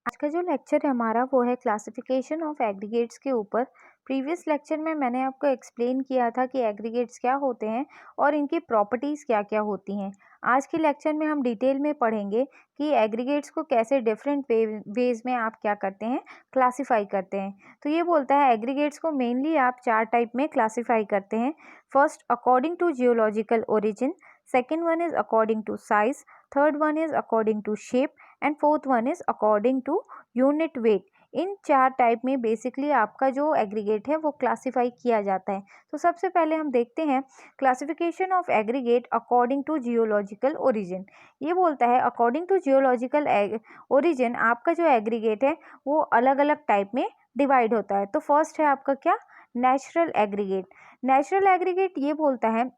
आज का जो लेक्चर है हमारा वो है क्लासिफिकेशन ऑफ एग्रीगेट्स के ऊपर। प्रीवियस लेक्चर में मैंने आपको एक्सप्लेन किया था कि एग्रीगेट्स क्या होते हैं और इनकी प्रॉपर्टीज़ क्या क्या होती हैं। आज के लेक्चर में हम डिटेल में पढ़ेंगे कि एग्रीगेट्स को कैसे डिफरेंट वेज में आप क्या करते हैं, क्लासीफाई करते हैं। तो ये बोलता है एग्रीगेट्स को मेनली आप 4 टाइप में क्लासीफाई करते हैं। First, according to geological origin. Second one is according to size. Third one is according to shape and fourth one is according to unit weight. इन 4 टाइप में बेसिकली आपका जो aggregate है वो क्लासिफाई किया जाता है। तो सबसे पहले हम देखते हैं classification of aggregate according to geological origin. ये बोलता है अकॉर्डिंग टू जियोलॉजिकल ओरिजिन आपका जो एग्रीगेट है वो अलग अलग टाइप में डिवाइड होता है। तो फर्स्ट है आपका क्या, नेचुरल एग्रीगेट। नेचुरल एग्रीगेट ये बोलता है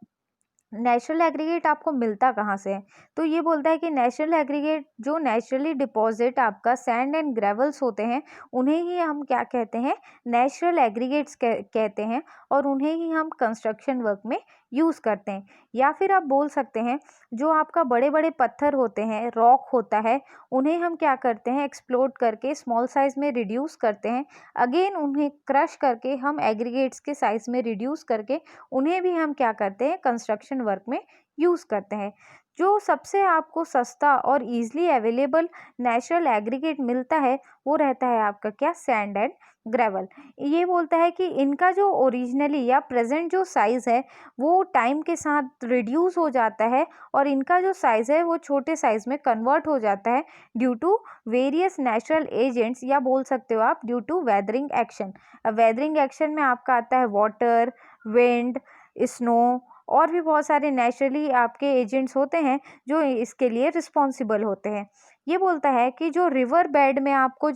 नेचुरल एग्रीगेट आपको मिलता कहाँ से है। तो ये बोलता है कि नेचुरल एग्रीगेट जो नेचुरली डिपॉजिट आपका सैंड एंड ग्रेवल्स होते हैं उन्हें ही हम क्या कहते हैं, नेचुरल एग्रीगेट्स कहते हैं और उन्हें ही हम कंस्ट्रक्शन वर्क में यूज़ करते हैं। या फिर आप बोल सकते हैं जो आपका बड़े बड़े पत्थर होते हैं, रॉक होता है, उन्हें हम क्या करते हैं, एक्सप्लोड करके स्मॉल साइज में रिड्यूस करते हैं। अगेन उन्हें क्रश करके हम एग्रीगेट्स के साइज में रिड्यूस करके उन्हें भी हम क्या करते हैं, कंस्ट्रक्शन वर्क में यूज़ करते हैं। जो सबसे आपको सस्ता और इजीली अवेलेबल नेचुरल एग्रीगेट मिलता है वो रहता है आपका क्या, सैंड एंड ग्रेवल। ये बोलता है कि इनका जो ओरिजिनली या प्रेजेंट जो साइज़ है वो टाइम के साथ रिड्यूस हो जाता है और इनका जो साइज़ है वो छोटे साइज़ में कन्वर्ट हो जाता है due to various natural agents, या बोल सकते हो आप due to weathering action. Weathering action में आपका आता है वाटर, विंड, स्नो और भी बहुत सारे नेचुरली आपके एजेंट्स होते हैं जो इसके लिए रिस्पॉन्सिबल होते हैं। ये बोलता है कि जो रिवर बेड में आपको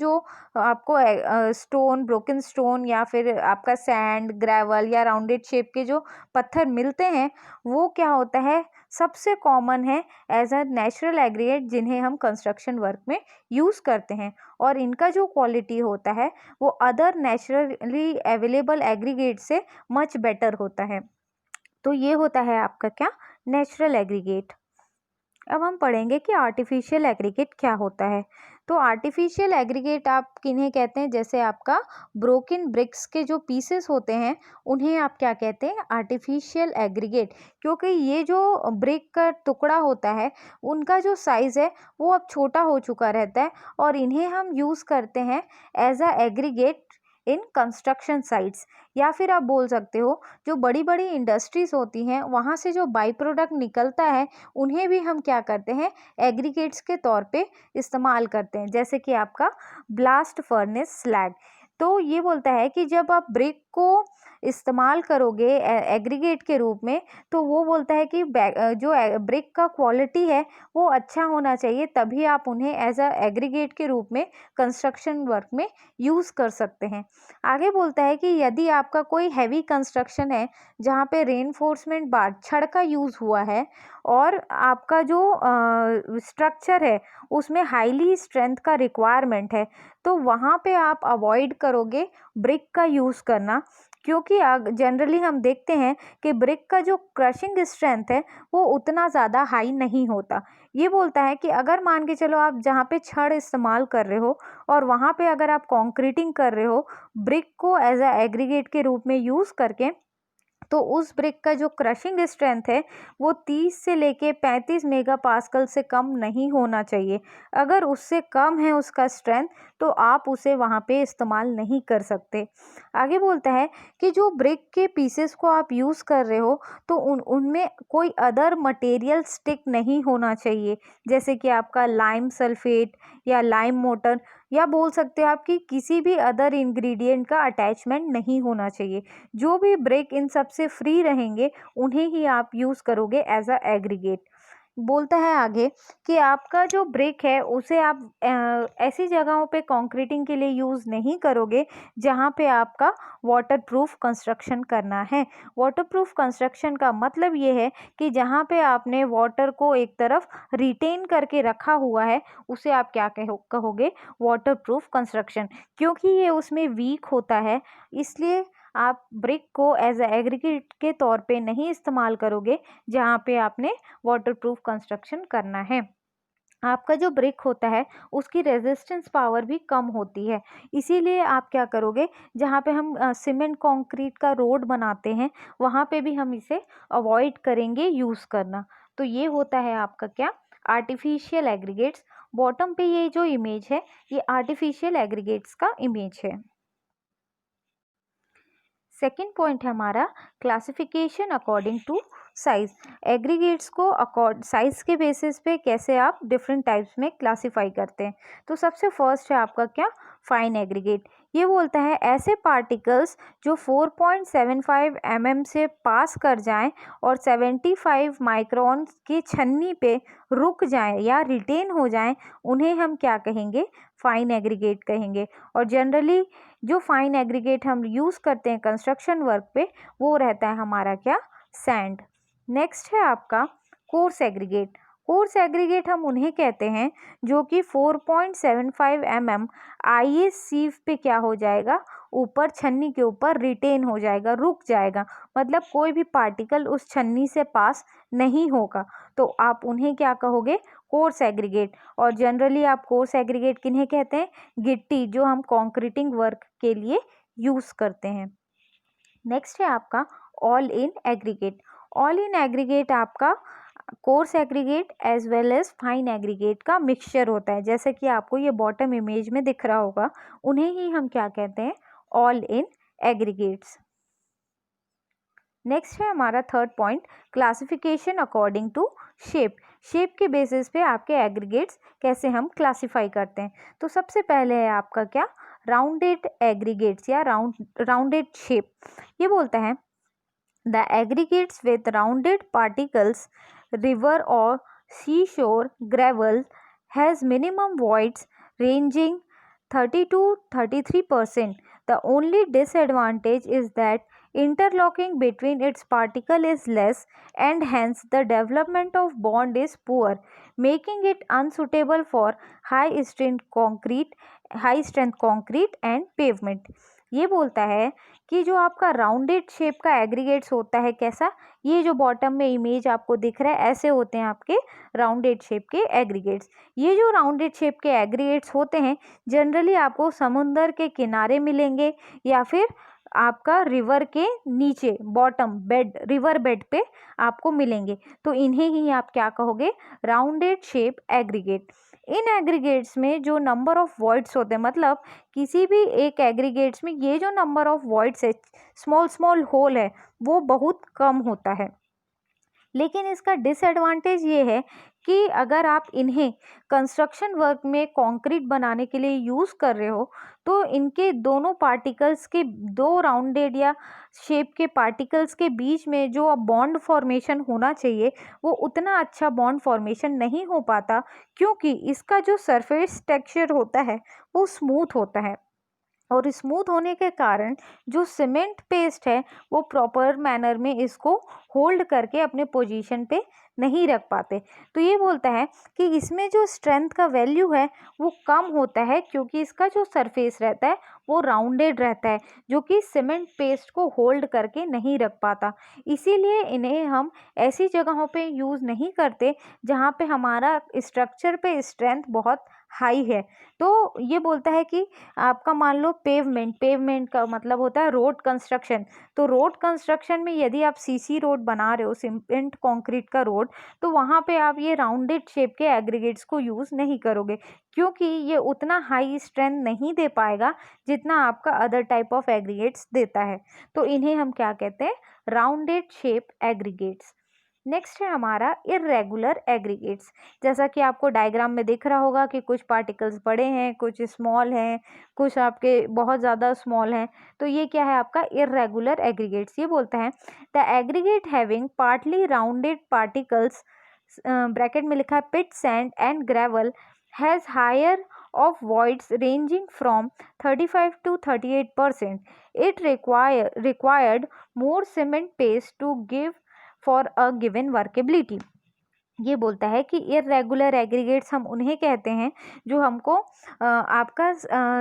स्टोन, ब्रोकन स्टोन या फिर आपका सैंड, ग्रेवल या राउंडेड शेप के जो पत्थर मिलते हैं वो क्या होता है, सबसे कॉमन है एज अ नेचुरल एग्रीगेट जिन्हें हम कंस्ट्रक्शन वर्क में यूज़ करते हैं। और इनका जो क्वालिटी होता है वो अदर नेचुरली अवेलेबल एग्रीगेट से मच बेटर होता है। तो ये होता है आपका क्या, नेचुरल एग्रीगेट। अब हम पढ़ेंगे कि आर्टिफिशियल एग्रीगेट क्या होता है। तो आर्टिफिशियल एग्रीगेट आप किन्हें कहते हैं, जैसे आपका ब्रोकन ब्रिक्स के जो पीसेस होते हैं उन्हें आप क्या कहते हैं, आर्टिफिशियल एग्रीगेट। क्योंकि ये जो ब्रिक का टुकड़ा होता है उनका जो साइज़ है वो अब छोटा हो चुका रहता है और इन्हें हम यूज़ करते हैं as a aggregate in construction sites. या फिर आप बोल सकते हो जो बड़ी बड़ी इंडस्ट्रीज़ होती हैं वहाँ से जो बाई प्रोडक्ट निकलता है उन्हें भी हम क्या करते हैं, एग्रीगेट्स के तौर पे इस्तेमाल करते हैं, जैसे कि आपका ब्लास्ट फर्नेस स्लैग। तो ये बोलता है कि जब आप ब्रिक को इस्तेमाल करोगे एग्रीगेट के रूप में तो वो बोलता है कि जो ब्रिक का क्वालिटी है वो अच्छा होना चाहिए, तभी आप उन्हें एज अ एग्रीगेट के रूप में कंस्ट्रक्शन वर्क में यूज़ कर सकते हैं। आगे बोलता है कि यदि आपका कोई हैवी कंस्ट्रक्शन है जहाँ पे रेनफोर्समेंट बार छड़ का यूज़ हुआ है और आपका जो स्ट्रक्चर है उसमें हाईली स्ट्रेंथ का रिक्वायरमेंट है, तो वहाँ पे आप अवॉइड करोगे ब्रिक का यूज़ करना। क्योंकि जनरली हम देखते हैं कि ब्रिक का जो क्रशिंग स्ट्रेंथ है वो उतना ज़्यादा हाई नहीं होता। ये बोलता है कि अगर मान के चलो आप जहाँ पे छड़ इस्तेमाल कर रहे हो और वहाँ पे अगर आप कंक्रीटिंग कर रहे हो ब्रिक को एज अ एग्रीगेट के रूप में यूज़ करके, तो उस ब्रिक का जो क्रशिंग स्ट्रेंथ है वो 30 से लेके 35 मेगापास्कल से कम नहीं होना चाहिए। अगर उससे कम है उसका स्ट्रेंथ तो आप उसे वहाँ पे इस्तेमाल नहीं कर सकते। आगे बोलता है कि जो ब्रिक के पीसेस को आप यूज़ कर रहे हो तो उनमें कोई अदर मटेरियल स्टिक नहीं होना चाहिए, जैसे कि आपका लाइम सल्फेट या लाइम मोटर, या बोल सकते हो आपकी किसी भी अदर इंग्रेडिएंट का अटैचमेंट नहीं होना चाहिए। जो भी ब्रिक इन सब से फ्री रहेंगे उन्हें ही आप यूज़ करोगे एज अ एग्रीगेट। बोलता है आगे कि आपका जो ब्रिक है उसे आप ऐसी जगहों पे कंक्रीटिंग के लिए यूज़ नहीं करोगे जहाँ पे आपका वाटरप्रूफ कंस्ट्रक्शन करना है। वाटरप्रूफ कंस्ट्रक्शन का मतलब ये है कि जहाँ पे आपने वाटर को एक तरफ रिटेन करके रखा हुआ है उसे आप क्या कहोगे, वाटरप्रूफ कंस्ट्रक्शन। क्योंकि ये उसमें वीक होता है इसलिए आप ब्रिक को एज एग्रीगेट के तौर पे नहीं इस्तेमाल करोगे जहाँ पे आपने वाटरप्रूफ कंस्ट्रक्शन करना है। आपका जो ब्रिक होता है उसकी रेजिस्टेंस पावर भी कम होती है। इसीलिए आप क्या करोगे, जहाँ पे हम सीमेंट कंक्रीट का रोड बनाते हैं वहाँ पे भी हम इसे अवॉइड करेंगे यूज़ करना। तो ये होता है आपका क्या, आर्टिफिशियल एग्रीगेट्स। बॉटम पे ये जो इमेज है ये आर्टिफिशियल एग्रीगेट्स का इमेज है। सेकेंड पॉइंट है हमारा classification according to size. Aggregates को अकॉर्ड साइज के बेसिस पे कैसे आप डिफरेंट टाइप्स में क्लासिफाई करते हैं। तो सबसे फर्स्ट है आपका क्या, फाइन एग्रीगेट। ये बोलता है ऐसे पार्टिकल्स जो 4.75 mm से पास कर जाएं और 75 माइक्रोन की छन्नी पे रुक जाएं या रिटेन हो जाएं, उन्हें हम क्या कहेंगे, फाइन एग्रीगेट कहेंगे। और जनरली जो फाइन एग्रीगेट हम यूज़ करते हैं कंस्ट्रक्शन वर्क पे वो रहता है हमारा क्या, सैंड। नेक्स्ट है आपका कोर्स एग्रीगेट। कोर्स एग्रीगेट हम उन्हें कहते हैं जो कि 4.75 mm आईएस सीव पे क्या हो जाएगा, ऊपर छन्नी के ऊपर रिटेन हो जाएगा, रुक जाएगा, मतलब कोई भी पार्टिकल उस छन्नी से पास नहीं होगा, तो आप उन्हें क्या कहोगे, कोर्स एग्रीगेट। और जनरली आप कोर्स एग्रीगेट किन्हें कहते हैं, गिट्टी जो हम कंक्रीटिंग वर्क के लिए यूज़ करते हैं। नेक्स्ट है आपका all in aggregate. All in aggregate आपका coarse aggregate as well as fine aggregate का मिक्सचर होता है, जैसे कि आपको ये बॉटम इमेज में दिख रहा होगा, उन्हें ही हम क्या कहते हैं, ऑल इन एग्रीगेट्स। नेक्स्ट है हमारा third point classification according to shape. Shape के बेसिस पे आपके एग्रीगेट्स कैसे हम क्लासिफाई करते हैं। तो सबसे पहले है आपका क्या, राउंडेड एग्रीगेट्स या राउंडेड शेप। ये बोलता है the aggregates with rounded particles, river और सी शोर gravel has minimum voids ranging 30 to 33%. The only disadvantage is that interlocking between its particle is less and hence the development of bond is poor, making it unsuitable for high strength concrete and pavement. ये बोलता है कि जो आपका rounded shape का aggregates होता है कैसा, ये जो बॉटम में इमेज आपको दिख रहा है ऐसे होते हैं आपके राउंडेड शेप के एग्रीगेट्स। ये जो राउंडेड शेप के एग्रीगेट्स होते हैं जनरली आपको समुंदर के किनारे मिलेंगे या फिर आपका रिवर के नीचे बॉटम बेड, रिवर बेड पे आपको मिलेंगे, तो इन्हें ही आप क्या कहोगे, राउंडेड शेप एग्रीगेट। इन एग्रीगेट्स में जो नंबर ऑफ वॉइड्स होते हैं, मतलब किसी भी एक एग्रीगेट्स में ये जो नंबर ऑफ वॉइड्स है, स्मॉल स्मॉल होल है, वो बहुत कम होता है। लेकिन इसका डिसएडवांटेज ये है कि अगर आप इन्हें कंस्ट्रक्शन वर्क में कंक्रीट बनाने के लिए यूज़ कर रहे हो तो इनके दोनों पार्टिकल्स के, दो राउंडेड या शेप के पार्टिकल्स के बीच में जो बॉन्ड फॉर्मेशन होना चाहिए वो उतना अच्छा बॉन्ड फॉर्मेशन नहीं हो पाता, क्योंकि इसका जो सरफेस टेक्सचर होता है वो स्मूथ होता है और स्मूथ होने के कारण जो सीमेंट पेस्ट है वो प्रॉपर मैनर में इसको होल्ड करके अपने पोजीशन पे नहीं रख पाते। तो ये बोलता है कि इसमें जो स्ट्रेंथ का वैल्यू है वो कम होता है, क्योंकि इसका जो सरफेस रहता है वो राउंडेड रहता है जो कि सीमेंट पेस्ट को होल्ड करके नहीं रख पाता। इसीलिए इन्हें हम ऐसी जगहों पे यूज़ नहीं करते जहाँ पे हमारा स्ट्रक्चर पे स्ट्रेंथ बहुत हाई है। तो ये बोलता है कि आपका मान लो पेवमेंट का मतलब होता है रोड कंस्ट्रक्शन। तो रोड कंस्ट्रक्शन में यदि आप सीसी रोड बना रहे हो, सीमेंट कंक्रीट का रोड, तो वहाँ पे आप ये राउंडेड शेप के एग्रीगेट्स को यूज़ नहीं करोगे, क्योंकि ये उतना हाई स्ट्रेंथ नहीं दे पाएगा जितना आपका अदर टाइप ऑफ एग्रीगेट्स देता है। तो इन्हें हम क्या कहते हैं, राउंडेड शेप एग्रीगेट्स। नेक्स्ट है हमारा इर्रेगुलर एग्रीगेट्स। जैसा कि आपको डायग्राम में दिख रहा होगा कि कुछ पार्टिकल्स बड़े हैं, कुछ स्मॉल हैं, कुछ आपके बहुत ज़्यादा स्मॉल हैं, तो ये क्या है आपका इर्रेगुलर एग्रीगेट्स। ये बोलता है the aggregate having partly rounded particles, bracket में लिखा है pit sand and gravel, has higher of voids ranging from 35 to 38%. It required more cement paste to give for a given workability. ये बोलता है कि इर्रेगुलर एग्रीगेट्स हम उन्हें कहते हैं जो हमको आपका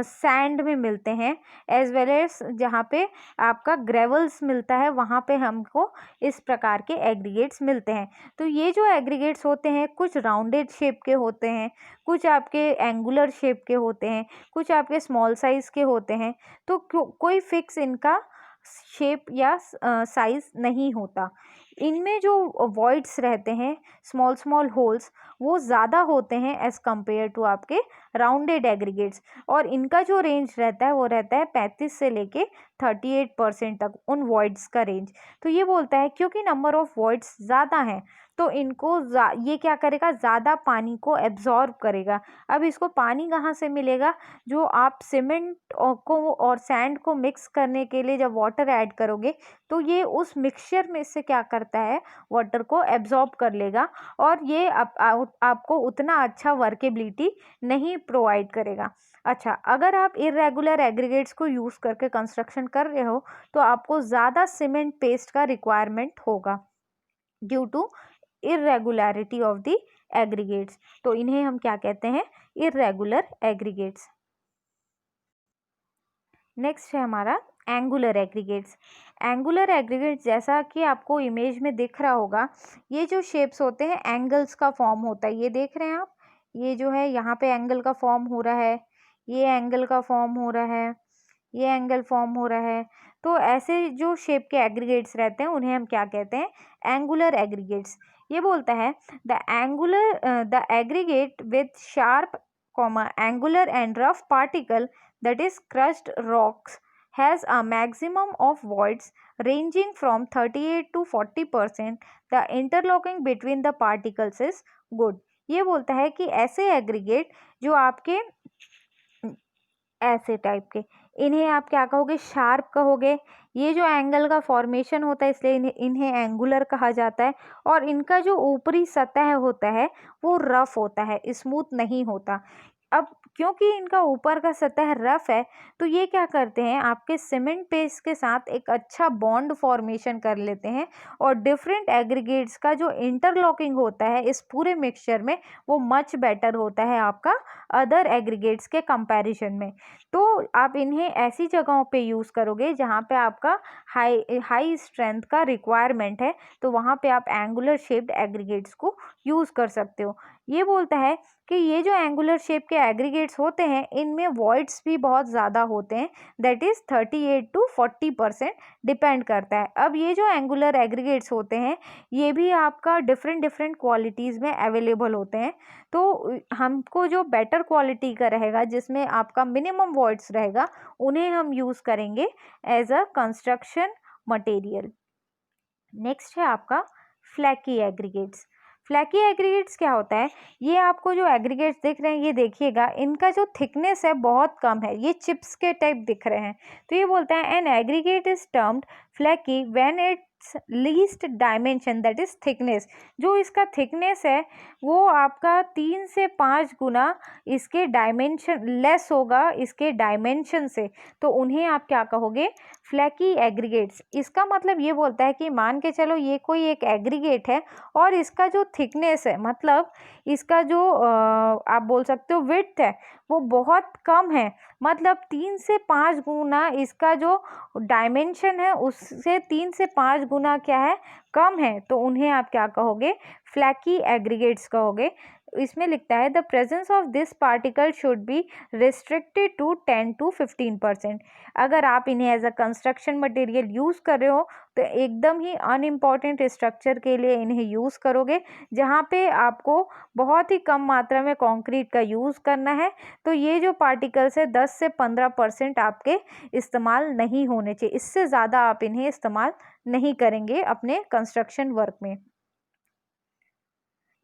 सैंड में मिलते हैं, एज वेल एज जहाँ पे आपका ग्रेवल्स मिलता है वहाँ पे हमको इस प्रकार के एग्रीगेट्स मिलते हैं। तो ये जो एग्रीगेट्स होते हैं कुछ राउंडेड शेप के होते हैं, कुछ आपके एंगुलर शेप के होते हैं, कुछ आपके स्मॉल साइज के होते हैं। तो कोई फिक्स इनका शेप या साइज नहीं होता। इनमें जो वॉइड्स रहते हैं, स्मॉल स्मॉल होल्स, वो ज़्यादा होते हैं एज कम्पेयर टू आपके राउंडेड एग्रीगेट्स। और इनका जो रेंज रहता है वो रहता है 35 से लेके 38% तक उन वॉइड्स का रेंज। तो ये बोलता है क्योंकि नंबर ऑफ वॉइड्स ज़्यादा हैं तो इनको ये क्या करेगा, ज़्यादा पानी को एब्जॉर्ब करेगा। अब इसको पानी कहाँ से मिलेगा, जो आप सीमेंट को और सैंड को मिक्स करने के लिए जब वाटर ऐड करोगे तो ये उस मिक्सचर में से क्या करता है, वाटर को एब्जॉर्ब कर लेगा और ये आपको उतना अच्छा वर्केबिलिटी नहीं प्रोवाइड करेगा। अच्छा, अगर आप इर्रेगुलर एग्रीगेट्स को यूज़ करके कंस्ट्रक्शन कर रहे हो तो आपको ज़्यादा सीमेंट पेस्ट का रिक्वायरमेंट होगा due to irregularity of the aggregates. तो इन्हें हम क्या कहते हैं, इर्रेगुलर एग्रीगेट्स। नेक्स्ट है हमारा एंगुलर एग्रीगेट्स। एंगुलर एग्रीगेट्स जैसा कि आपको इमेज में दिख रहा होगा, ये जो शेप्स होते हैं एंगल्स का फॉर्म होता है। ये देख रहे हैं आप, ये जो है यहाँ पे एंगल का फॉर्म हो रहा है, ये एंगल का फॉर्म हो रहा है, ये एंगल फॉर्म हो रहा है। तो ऐसे जो शेप के एग्रीगेट्स रहते हैं उन्हें हम क्या कहते हैं, एंगुलर एग्रीगेट्स। ये बोलता है the aggregate with sharp angular and rough particle that is crushed rocks has a maximum of voids ranging from 38 to 40%. The interlocking between the particles is good. ये बोलता है कि ऐसे एग्रीगेट जो आपके ऐसे टाइप के, इन्हें आप क्या कहोगे, शार्प कहोगे। ये जो एंगल का फॉर्मेशन होता है इसलिए इन्हें एंगुलर कहा जाता है। और इनका जो ऊपरी सतह होता है वो रफ होता है, स्मूथ नहीं होता। अब क्योंकि इनका ऊपर का सतह रफ है तो ये क्या करते हैं, आपके सीमेंट पेस्ट के साथ एक अच्छा बॉन्ड फॉर्मेशन कर लेते हैं और डिफरेंट एग्रीगेट्स का जो इंटरलॉकिंग होता है इस पूरे मिक्सचर में वो मच बेटर होता है आपका अदर एग्रीगेट्स के कंपैरिजन में। तो आप इन्हें ऐसी जगहों पे यूज़ करोगे जहाँ पे आपका हाई स्ट्रेंथ का रिक्वायरमेंट है, तो वहाँ पे आप एंगुलर शेप्ड एग्रीगेट्स को यूज़ कर सकते हो। ये बोलता है कि ये जो एंगुलर शेप के एग्रीगेट्स होते हैं इनमें वॉइड्स भी बहुत ज़्यादा होते हैं, दैट इज़ 38 to 40% डिपेंड करता है। अब ये जो एंगुलर एग्रीगेट्स होते हैं ये भी आपका डिफरेंट क्वालिटीज़ में अवेलेबल होते हैं। तो हमको जो बेटर क्वालिटी का रहेगा जिसमें आपका मिनिमम वॉइड्स रहेगा उन्हें हम यूज़ करेंगे as a construction material. Next है आपका फ्लैकी एग्रीगेट्स। फ्लैकी एग्रीगेट्स क्या होता है, ये आपको जो एग्रीगेट्स दिख रहे हैं ये देखिएगा इनका जो थिकनेस है बहुत कम है, ये चिप्स के टाइप दिख रहे हैं। तो ये बोलता है an aggregate is termed flaky when it's least dimension that is thickness. जो इसका थिकनेस है वो आपका 3 से 5 गुना इसके डायमेंशन लेस होगा इसके डायमेंशन से, तो उन्हें आप क्या कहोगे, फ्लैकी एग्रीगेट्स। इसका मतलब ये बोलता है कि मान के चलो ये कोई एक एग्रीगेट है और इसका जो थिकनेस है मतलब इसका जो आप बोल सकते हो विड्थ है वो बहुत कम है, मतलब 3 से 5 गुना इसका जो डायमेंशन है उससे 3 से 5 गुना क्या है, कम है। तो उन्हें आप क्या कहोगे, फ्लैकी एग्रीगेट्स कहोगे। इसमें लिखता है the presence of this particle should be restricted to 10 to 15%। अगर आप इन्हें as a construction material use कर रहे हो तो एकदम ही अनइम्पॉर्टेंट स्ट्रक्चर के लिए इन्हें यूज़ करोगे जहाँ पे आपको बहुत ही कम मात्रा में कंक्रीट का यूज़ करना है। तो ये जो पार्टिकल्स है 10 से 15% आपके इस्तेमाल नहीं होने चाहिए, इससे ज़्यादा आप इन्हें इस्तेमाल नहीं करेंगे अपने कंस्ट्रक्शन वर्क में।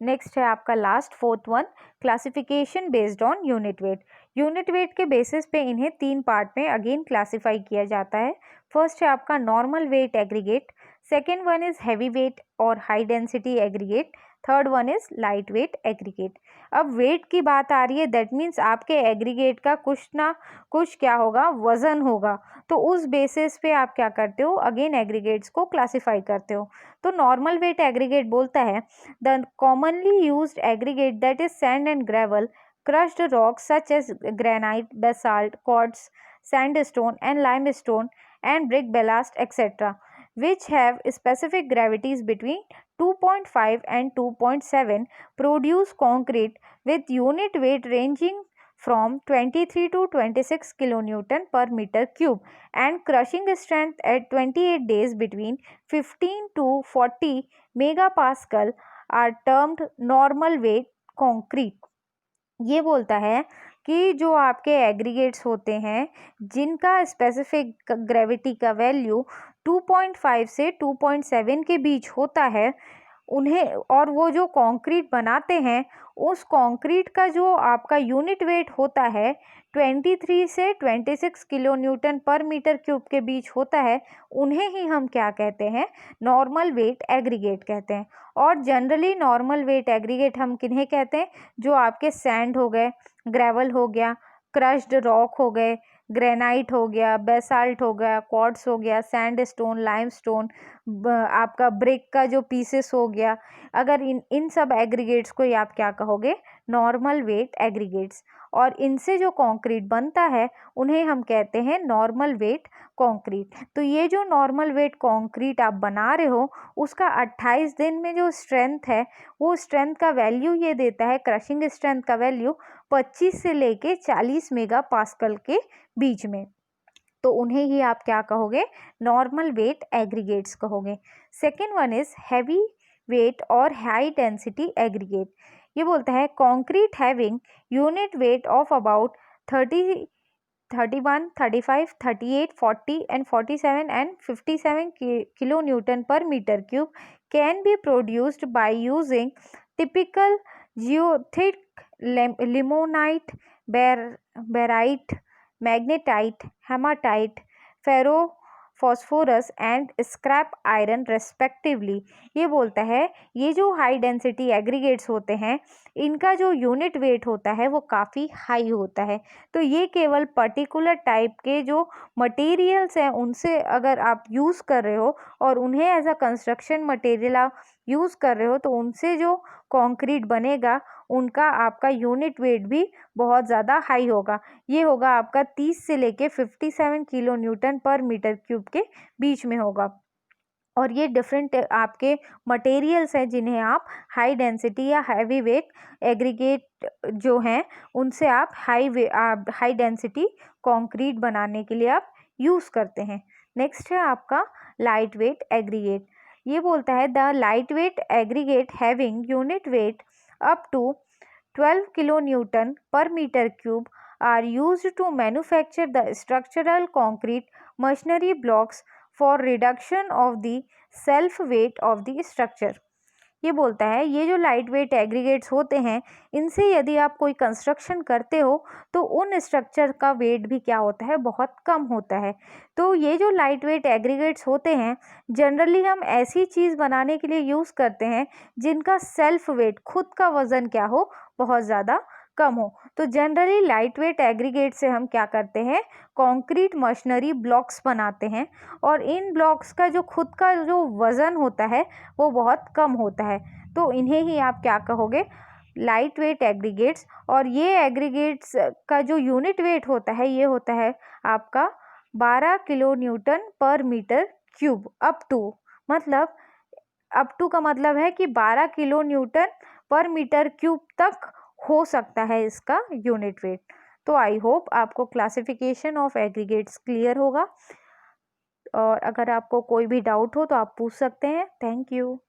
नेक्स्ट है आपका last fourth one, classification based on unit weight. Unit weight के बेसिस पे इन्हें 3 पार्ट में अगेन क्लासिफाई किया जाता है। फर्स्ट है आपका normal weight aggregate, second one is heavy weight और high density aggregate, third one is light weight aggregate. अब वेट की बात आ रही है, दैट मीन्स आपके एग्रीगेट का कुछ ना कुछ क्या होगा, वजन होगा। तो उस बेसिस पे आप क्या करते हो, अगेन एग्रीगेट्स को क्लासिफाई करते हो। तो नॉर्मल वेट एग्रीगेट बोलता है the commonly used aggregate that is sand and gravel, crushed rocks such as granite, basalt, quartz, sandstone and limestone and brick ballast etc., which have specific gravities between 2.5 and 2.7, produce concrete with unit weight ranging from 23 to 26 kilonewton per meter cube and crushing strength at 28 days between 15 to 40 megapascal are termed normal weight concrete। ये बोलता है कि जो आपके aggregates होते हैं जिनका specific gravity का वैल्यू 2.5 से 2.7 के बीच होता है उन्हें, और वो जो कंक्रीट बनाते हैं उस कंक्रीट का जो आपका यूनिट वेट होता है 23 से 26 kilo newton per metre cube के बीच होता है, उन्हें ही हम क्या कहते हैं, नॉर्मल वेट एग्रीगेट कहते हैं। और जनरली नॉर्मल वेट एग्रीगेट हम किन्हें कहते हैं, जो आपके सैंड हो गए, ग्रेवल हो गया, क्रश्ड रॉक हो गए, ग्रेनाइट हो गया, बेसाल्ट हो गया, क्वार्ट्स हो गया, सैंडस्टोन, लाइमस्टोन, आपका ब्रिक का जो पीसेस हो गया, अगर इन सब एग्रीगेट्स को आप क्या कहोगे, नॉर्मल वेट एग्रीगेट्स। और इनसे जो कंक्रीट बनता है उन्हें हम कहते हैं नॉर्मल वेट कंक्रीट। तो ये जो नॉर्मल वेट कंक्रीट आप बना रहे हो उसका 28 दिन में जो स्ट्रेंथ है वो स्ट्रेंथ का वैल्यू ये देता है, क्रशिंग स्ट्रेंथ का वैल्यू 25 से लेके 40 मेगा पास्कल के बीच में। तो उन्हें ही आप क्या कहोगे, नॉर्मल वेट एग्रीगेट्स कहोगे। Second one is heavy weight और हाई डेंसिटी एग्रीगेट। ये बोलता है concrete having unit weight of about 30, 31, 35, 38, 40 and 47 and 57 kilonewton per meter cube can be produced by using typical geothic limonite, barite, magnetite, hematite, ferrophosphorus and scrap iron respectively. ये बोलता है ये जो high density aggregates होते हैं इनका जो unit weight होता है वो काफ़ी हाई होता है। तो ये केवल पर्टिकुलर टाइप के जो मटेरियल्स हैं उनसे अगर आप यूज़ कर रहे हो और उन्हें एज अ कंस्ट्रक्शन मटेरियल आप यूज़ कर रहे हो तो उनसे जो कंक्रीट बनेगा उनका आपका यूनिट वेट भी बहुत ज़्यादा हाई होगा। ये होगा आपका 30 से लेके 57 kilo newton per metre cube के बीच में होगा। और ये डिफरेंट आपके मटेरियल्स हैं जिन्हें आप हाई डेंसिटी या हैवी वेट एग्रीगेट जो हैं उनसे आप हाई डेंसिटी कंक्रीट बनाने के लिए आप यूज़ करते हैं। नेक्स्ट है आपका लाइट वेट एग्रीगेट। ये बोलता है the light weight aggregate having unit weight up to 12 kilo newton per metre cube are used to manufacture the structural concrete machinery blocks for reduction of the self weight of the structure। ये बोलता है ये जो light weight aggregates होते हैं इनसे यदि आप कोई कंस्ट्रक्शन करते हो तो उन स्ट्रक्चर का वेट भी क्या होता है, बहुत कम होता है। तो ये जो लाइट वेट एग्रीगेट्स होते हैं जनरली हम ऐसी चीज़ बनाने के लिए यूज़ करते हैं जिनका सेल्फ वेट, खुद का वज़न क्या हो, बहुत ज़्यादा कम हो। तो जनरली लाइट वेट एग्रीगेट से हम क्या करते हैं, कंक्रीट मशीनरी ब्लॉक्स बनाते हैं और इन ब्लॉक्स का जो खुद का जो वज़न होता है वो बहुत कम होता है। तो इन्हें ही आप क्या कहोगे, लाइट वेट एग्रीगेट्स। और ये एग्रीगेट्स का जो यूनिट वेट होता है ये होता है आपका 12 kilo newton per metre cube. Up to का मतलब है कि 12 kilo newton per metre cube तक हो सकता है इसका यूनिट वेट। तो आई होप आपको क्लासिफिकेशन ऑफ एग्रीगेट्स क्लियर होगा और अगर आपको कोई भी डाउट हो तो आप पूछ सकते हैं। Thank you.